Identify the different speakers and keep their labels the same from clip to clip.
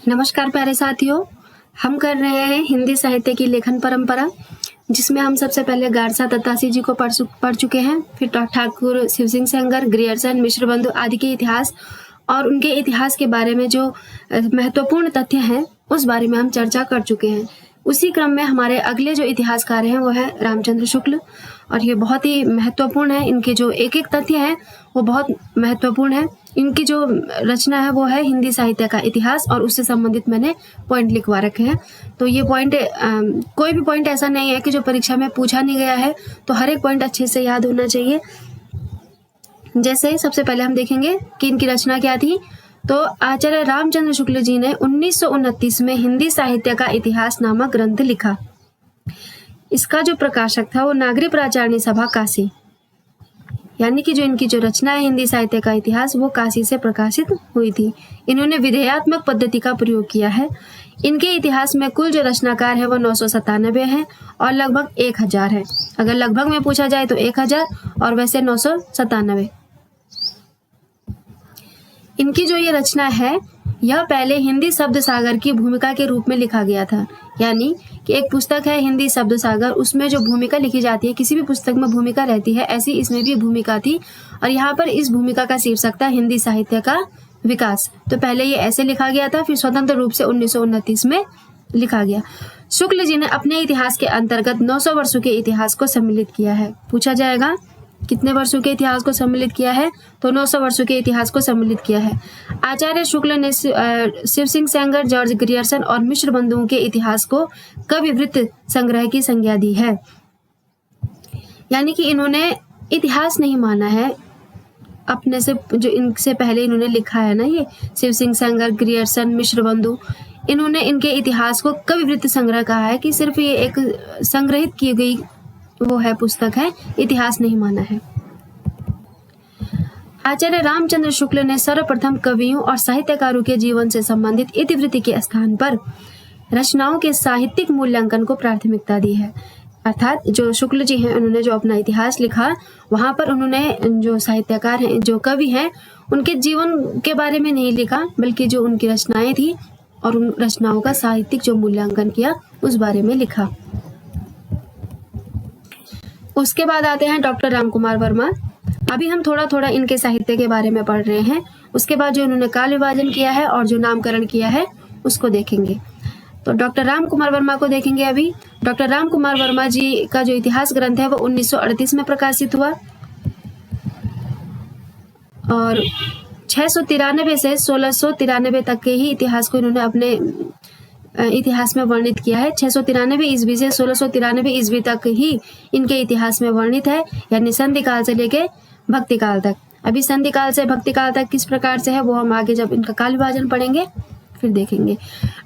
Speaker 1: नमस्कार प्यारे साथियों, हम कर रहे हैं हिंदी साहित्य की लेखन परंपरा, जिसमें हम सबसे पहले गारसा दत्तासी जी को पढ़ चुके हैं। फिर ठाकुर शिव सिंह सेंगर, ग्रियर्सन, मिश्र बंधु आदि के इतिहास और उनके इतिहास के बारे में जो महत्वपूर्ण तथ्य हैं उस बारे में हम चर्चा कर चुके हैं। उसी क्रम में हमारे अगले जो इतिहासकार हैं वो है रामचंद्र शुक्ल, और ये बहुत ही महत्वपूर्ण है। इनके जो एक एक तथ्य है वो बहुत महत्वपूर्ण है। इनकी जो रचना है वो है हिंदी साहित्य का इतिहास, और उससे संबंधित मैंने पॉइंट लिखवा रखे हैं। तो ये पॉइंट कोई भी पॉइंट ऐसा नहीं है कि जो परीक्षा में पूछा नहीं गया है, तो हर एक पॉइंट अच्छे से याद होना चाहिए। जैसे सबसे पहले हम देखेंगे कि इनकी रचना क्या थी। तो आचार्य रामचंद्र शुक्ल जी ने 1929 में हिंदी साहित्य का इतिहास नामक ग्रंथ लिखा। इसका जो प्रकाशक था वो नागरी प्राचार्य सभा काशी, यानी कि जो इनकी जो रचना है हिंदी साहित्य का इतिहास वो काशी से प्रकाशित हुई थी। इन्होंने विधेयात्मक पद्धति का प्रयोग किया है। इनके इतिहास में कुल जो रचनाकार है वो 997 है और लगभग 1000 है। अगर लगभग में पूछा जाए तो 1000 और वैसे 997। इनकी जो ये रचना है यह पहले हिंदी शब्द सागर की भूमिका के रूप में लिखा गया था। यानी कि एक पुस्तक है हिंदी शब्द सागर, उसमें जो भूमिका लिखी जाती है, किसी भी पुस्तक में भूमिका रहती है, ऐसी इसमें भी भूमिका थी। और यहाँ पर इस भूमिका का शीर्षक था हिंदी साहित्य का विकास। तो पहले ये ऐसे लिखा गया था, फिर स्वतंत्र रूप से 1929 में लिखा गया। शुक्ल जी ने अपने इतिहास के अंतर्गत 900 वर्षों के इतिहास को सम्मिलित किया है। पूछा जाएगा कितने वर्षों के इतिहास को सम्मिलित किया है, तो 900 वर्षों के इतिहास को सम्मिलित किया है। आचार्य शुक्ल ने शिव सिंह सेंगर, जॉर्ज ग्रियर्सन और मिश्र बंधुओं के इतिहास को कविवृत्त संग्रह की संज्ञा दी है। यानी कि इन्होंने इतिहास नहीं माना है अपने से, जो इनसे पहले इन्होंने लिखा है ना, ये शिव सिंह सेंगर, ग्रियर्सन, मिश्र बंधु, इन्होंने इनके इतिहास को कविवृत्त संग्रह कहा है कि सिर्फ ये एक संग्रहित की गई वो है पुस्तक है, इतिहास नहीं माना है। आचार्य रामचंद्र शुक्ल ने सर्वप्रथम कवियों और साहित्यकारों के जीवन से संबंधित इतिवृत्ति के स्थान पर रचनाओं के साहित्यिक मूल्यांकन को प्राथमिकता दी है। अर्थात जो शुक्ल जी हैं उन्होंने जो अपना इतिहास लिखा, वहां पर उन्होंने जो साहित्यकार हैं, जो कवि हैं, उनके जीवन के बारे में नहीं लिखा, बल्कि जो उनकी रचनाएं थी और उन रचनाओं का साहित्यिक जो मूल्यांकन किया उस बारे में लिखा। उसके बाद आते हैं डॉक्टर रामकुमार वर्मा। अभी हम थोड़ा थोड़ा इनके साहित्य के बारे में पढ़ रहे हैं। उसके बाद जो इन्होंने काल विभाजन किया है और जो नामकरण किया है उसको देखेंगे। तो डॉक्टर रामकुमार वर्मा को देखेंगे। अभी डॉक्टर रामकुमार वर्मा जी का जो इतिहास ग्रंथ है वो 1938 में प्रकाशित हुआ और 693 से 1693 तक के ही इतिहास को इन्होंने अपने इतिहास में वर्णित किया है। 693 ईस्वी से 1693 ईस्वी तक ही इनके इतिहास में वर्णित है, यानी संधि काल से लेके भक्ति काल तक। अभी संधि काल से भक्ति काल तक किस प्रकार से है वो हम आगे जब इनका काल विभाजन पढ़ेंगे फिर देखेंगे।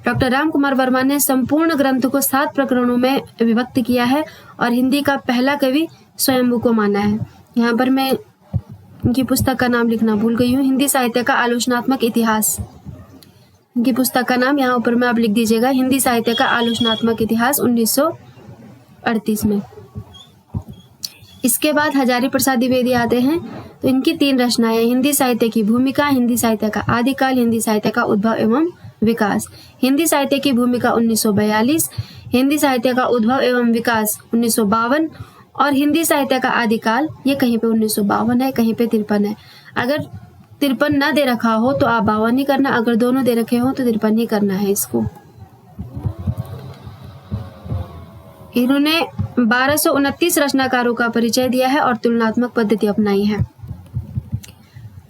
Speaker 1: डॉक्टर रामकुमार वर्मा ने संपूर्ण ग्रंथ को 7 प्रकरणों में विभक्त किया है और हिंदी का पहला कवि स्वयंभू को माना है। यहाँ पर मैं इनकी पुस्तक का नाम लिखना भूल गई हूँ, हिंदी साहित्य का आलोचनात्मक इतिहास। इनकी पुस्तक का नाम यहाँ ऊपर में आप लिख दीजिएगा, हिंदी साहित्य का आलोचनात्मक इतिहास 1938 में। इसके बाद हजारी प्रसाद द्विवेदी आते हैं। तो इनकी 3 रचनाएं, हिंदी साहित्य की भूमिका, हिंदी साहित्य का आदिकाल, हिंदी साहित्य का उद्भव एवं विकास। हिंदी साहित्य की भूमिका 1942, हिंदी साहित्य का उद्भव एवं विकास 1952 और हिंदी साहित्य का आदिकाल ये कहीं पे 1952 है, कहीं पे 53 है। अगर 53 ना दे रखा हो तो आप 52 ही करना, अगर दोनों दे रखे हो तो 53 ही करना है इसको। इन्होंने 1229 रचनाकारों का परिचय दिया है और तुलनात्मक पद्धति अपनाई है।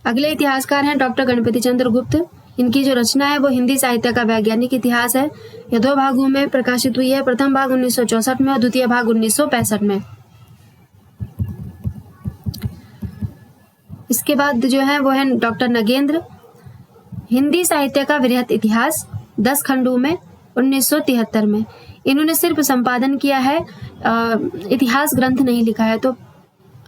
Speaker 1: अगले इतिहासकार हैं डॉक्टर गणपति चंद्र गुप्त। इनकी जो रचना है वो हिंदी साहित्य का वैज्ञानिक इतिहास है। यह 2 भागों में प्रकाशित हुई है, प्रथम भाग 1964 में और द्वितीय भाग 1965 में। इसके बाद जो है वो है डॉक्टर नगेंद्र, हिंदी साहित्य का वृहत इतिहास 10 खंडों में 1973 में। इन्होंने सिर्फ संपादन किया है, इतिहास ग्रंथ नहीं लिखा है। तो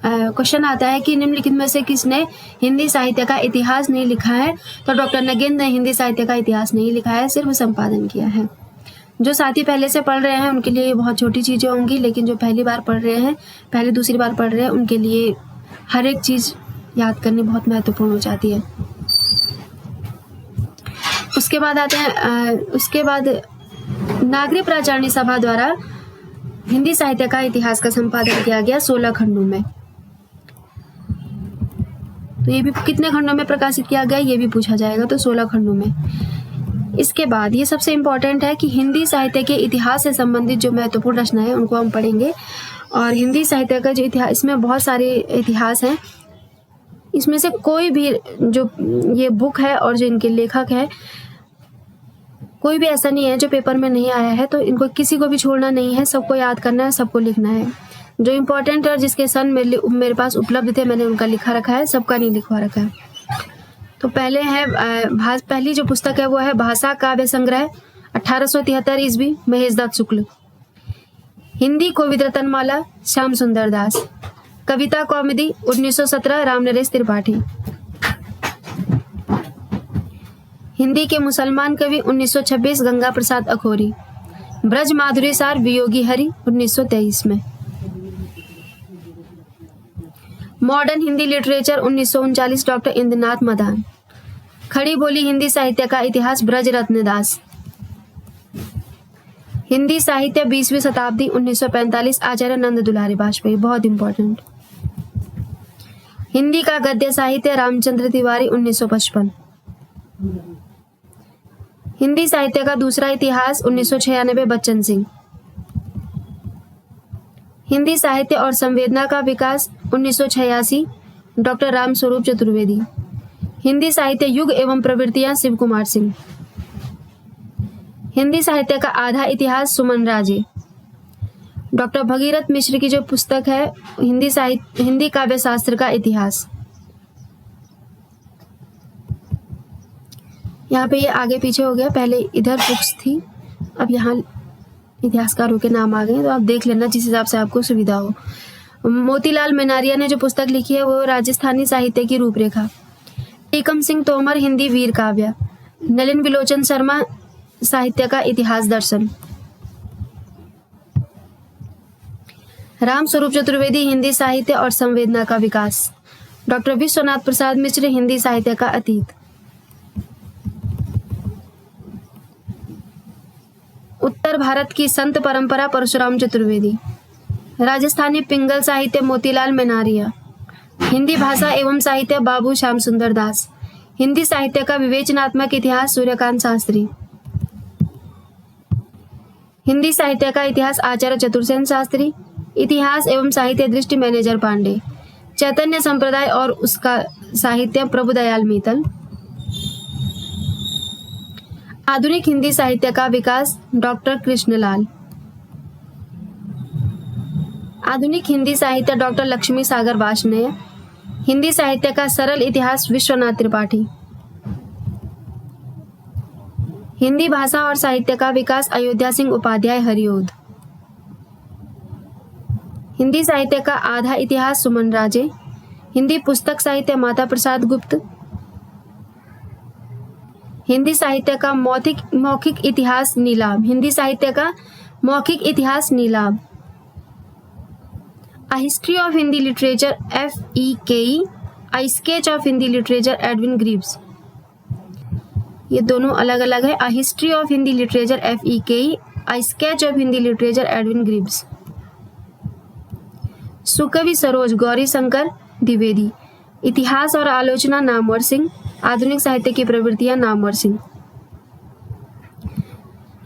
Speaker 1: क्वेश्चन आता है कि निम्नलिखित में से किसने हिंदी साहित्य का इतिहास नहीं लिखा है, तो डॉक्टर नगेंद्र ने हिंदी साहित्य का इतिहास नहीं लिखा है, सिर्फ संपादन किया है। जो साथी पहले से पढ़ रहे हैं उनके लिए ये बहुत छोटी चीजें होंगी, लेकिन जो पहली बार पढ़ रहे हैं, पहली दूसरी बार पढ़ रहे हैं, उनके लिए हर एक चीज याद करनी बहुत महत्वपूर्ण हो जाती है। उसके उसके बाद आते हैं उसके बाद नागरी प्राचार्य सभा द्वारा हिंदी साहित्य का इतिहास का संपादन किया गया 16 खंडों में। तो ये भी कितने खंडों में प्रकाशित किया गया ये भी पूछा जाएगा, तो 16 खंडों में। इसके बाद ये सबसे इम्पोर्टेंट है कि हिंदी साहित्य के इतिहास से संबंधित जो महत्वपूर्ण रचना है उनको हम पढ़ेंगे। और हिंदी साहित्य का जो इतिहास, इसमें बहुत सारे इतिहास हैं, इसमें से कोई भी जो ये बुक है और जो इनके लेखक है कोई भी ऐसा नहीं है जो पेपर में नहीं आया है, तो इनको किसी को भी छोड़ना नहीं है, सबको याद करना है, सबको लिखना है। जो इम्पोर्टेंट और जिसके सन मेरे पास उपलब्ध थे मैंने उनका लिखा रखा है, सबका नहीं लिखवा रखा है। तो पहले है पहली जो पुस्तक है वो है भाषा काव्य संग्रह 1873 ईस्वी महेशदत्त शुक्ल। हिंदी कोविद रत्नमाला श्याम सुंदर दास। कविता कौमुदी 1917 रामनरेश त्रिपाठी। हिंदी के मुसलमान कवि 1926 गंगा प्रसाद अखौरी। ब्रज माधुरी सार वियोगी हरि 1923 में। Modern Hindi literature 1939 doctor Indranath Madan. खड़ी बोली हिंदी साहित्य का इतिहास ब्रज रत्न दास। हिंदी साहित्य 20वीं शताब्दी 1945 आचार्य नंद दुलारी वाजपेयी, बहुत इंपॉर्टेंट। हिंदी का गद्य साहित्य रामचंद्र तिवारी 1955। हिंदी साहित्य का दूसरा इतिहास 1996 बच्चन सिंह। हिंदी साहित्य और संवेदना का विकास 1986 डॉक्टर राम स्वरूप चतुर्वेदी। हिंदी साहित्य युग एवं प्रवृत्तियां शिव कुमार सिंह। हिंदी साहित्य का आधा इतिहास सुमन राजे। डॉक्टर भगीरथ मिश्र की जो पुस्तक है हिंदी काव्य शास्त्र का इतिहास। यहाँ पे ये आगे पीछे हो गया, पहले इधर बुक्स थी अब यहाँ इतिहासकारों के नाम आ गए, तो आप देख लेना जिस हिसाब से आपको सुविधा हो। मोतीलाल मेनारिया ने जो पुस्तक लिखी है वो राजस्थानी साहित्य की रूपरेखा। टीकम सिंह तोमर हिंदी वीर काव्य। नलिन विलोचन शर्मा साहित्य का इतिहास दर्शन। राम स्वरूप चतुर्वेदी हिंदी साहित्य और संवेदना का विकास। डॉक्टर विश्वनाथ प्रसाद मिश्र हिंदी साहित्य का अतीत। उत्तर भारत की संत परंपरा परशुराम चतुर्वेदी। राजस्थानी पिंगल साहित्य मोतीलाल मेनारिया। हिंदी भाषा एवं साहित्य बाबू श्याम सुंदर दास। हिंदी साहित्य का विवेचनात्मक इतिहास सूर्यकांत शास्त्री। हिंदी साहित्य का इतिहास आचार्य चतुर्सेन शास्त्री। इतिहास एवं साहित्य दृष्टि मैनेजर पांडे। चैतन्य संप्रदाय और उसका साहित्य प्रभुदयाल मीतल। आधुनिक हिंदी साहित्य का विकास डॉक्टर कृष्णलाल। आधुनिक हिंदी साहित्य डॉक्टर लक्ष्मी सागर वार्ष्णेय। हिंदी साहित्य का सरल इतिहास विश्वनाथ त्रिपाठी। हिंदी भाषा और साहित्य का विकास अयोध्या सिंह उपाध्याय हरिओद। हिंदी साहित्य का आधा इतिहास सुमन राजे। हिंदी पुस्तक साहित्य माता प्रसाद गुप्त। हिंदी साहित्य का मौखिक इतिहास नीलाभ। हिंदी साहित्य का मौखिक इतिहास Neelabh. A History of Hindi Literature FEKE, A Sketch of Hindi Literature Edwin Greaves. ये दोनों अलग अलग है। A History of Hindi Literature FEKE, A Sketch of Hindi Literature Edwin Greaves. सुकवि सरोज गौरी शंकर द्विवेदी। इतिहास और आलोचना नामवर सिंह। आधुनिक साहित्य की प्रवृत्तियां नामवर सिंह।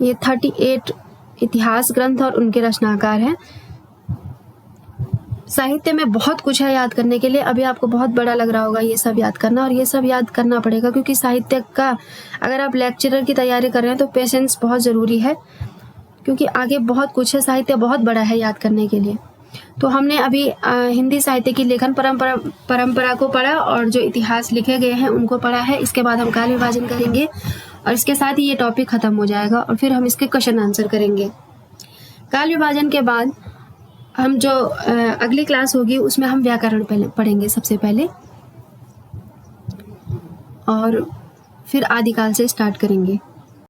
Speaker 1: ये 38 इतिहास ग्रंथ और उनके रचनाकार हैं। साहित्य में बहुत कुछ है याद करने के लिए। अभी आपको बहुत बड़ा लग रहा होगा ये सब याद करना, और ये सब याद करना पड़ेगा क्योंकि साहित्य का अगर आप लेक्चरर की तैयारी कर रहे हैं तो पेशेंस बहुत ज़रूरी है, क्योंकि आगे बहुत कुछ है। साहित्य बहुत बड़ा है याद करने के लिए। तो हमने अभी हिंदी साहित्य की लेखन परंपरा को पढ़ा और जो इतिहास लिखे गए हैं उनको पढ़ा है। इसके बाद हम काल विभाजन करेंगे और इसके साथ ही ये टॉपिक ख़त्म हो जाएगा और फिर हम इसके क्वेश्चन आंसर करेंगे। काल विभाजन के बाद हम जो अगली क्लास होगी उसमें हम व्याकरण पढ़ेंगे सबसे पहले, और फिर आदिकाल से स्टार्ट करेंगे।